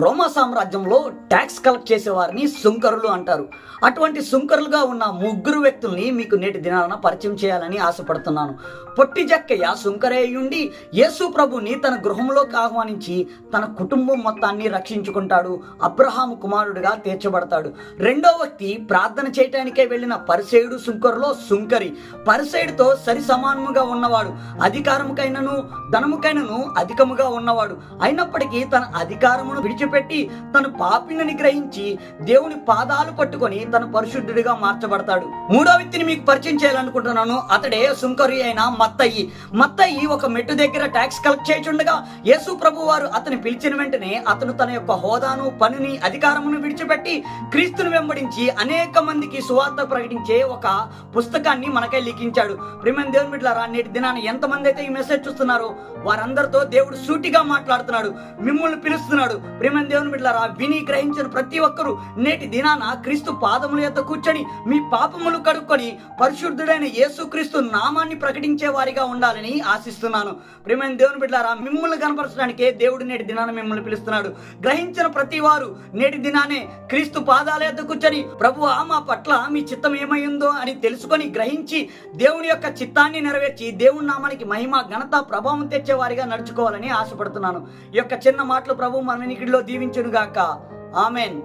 రోమా సామ్రాజ్యంలో tax collect చేసేవారిని సుంకరులు అంటారు. అటువంటి సుంకరులుగా ఉన్న ముగ్గురు వ్యక్తుల్ని మీకు నేటి దినాన పరిచయం చేయాలని ఆశపడుతున్నాను. పొట్టి జక్కయ్య సుంకరే అయ్యుండి యేసు ప్రభుని తన గృహంలోకి ఆహ్వానించి తన కుటుంబం మొత్తాన్ని రక్షించుకుంటాడు. అబ్రహాము కుమారుడిగా తీర్చబడతాడు. రెండో వ్యక్తి ప్రార్థన చేయటానికే వెళ్ళిన పరిసేయుడు సుంకరులో సుంకరి. పరిసేయుడితో సరి సమానముగా ఉన్నవాడు. అధికారముకైనను ధనముకైనను అధికముగా ఉన్నవాడు. అయినప్పటికీ తన అధికారమును విడిచిపెట్టి తను పాపిని గ్రహించి దేవుని పాదాలు పట్టుకొని తను పరిశుద్ధుడిగా మార్చబడతాడు. మూడో వ్యక్తిని మీకు పరిచయం చేయాలనుకుంటున్నాను. అతడే సుంకరి అయిన మత్తయి ఒక మెట్టు దగ్గర ట్యాక్స్ కలెక్ట్ చేయుచుండగా యేసు ప్రభు వారు అతని పిలిచిన వెంటనే అతను తన యొక్క హోదాను, పనిని, అధికారమును విడిచిపెట్టి క్రీస్తును వెంబడించి అనేక మందికి సువార్త ప్రకటించే ఒక పుస్తకాన్ని మనకై లిఖించాడు. ప్రియమైన దేవుని బిడ్డలారా, నేటి దినాన ఎంతమంది అయితే ఈ మెసేజ్ చూస్తున్నారో వారందరితో దేవుడు సూటిగా మాట్లాడుతున్నాడు, మిమ్మల్ని పిలుస్తున్నాడు. ప్రియమైన దేవుని బిడ్డలారా, విని గ్రహించిన ప్రతి ఒక్కరూ నేటి దినాన క్రీస్తు పాదముల యొద్ద కూర్చొని మీ పాపములు కడుక్కొని పరిశుద్ధుడైన యేసు క్రీస్తు నామాన్ని ప్రకటించే వారిగా ఉండాలని ఆశిస్తున్నాను. ప్రియమైన దేవుని బిడ్డలారా, మిమ్మల్ని కనపరచడానికే దేవుడు నేటి దినాన మిమ్మల్ని పిలుస్తున్నాడు. గ్రహించిన ప్రతి వారు నేటి దినానే క్రీస్తు పాదాల యొద్ద కూర్చొని ప్రభువా మా పట్ల మీ చిత్తం ఏమైందో అని తెలుసుకొని గ్రహించి దేవుని యొక్క చిత్తాన్ని నెరవేర్చి దేవుని నామానికి మహిమ, ఘనత, ప్రభావం తెచ్చే వారిగా నడుచుకోవాలని ఆశపడుతున్నాను. ఈ యొక్క చిన్న మాటలు ప్రభు మన వినికిడిలో దీవించును గాక. ఆమెన్.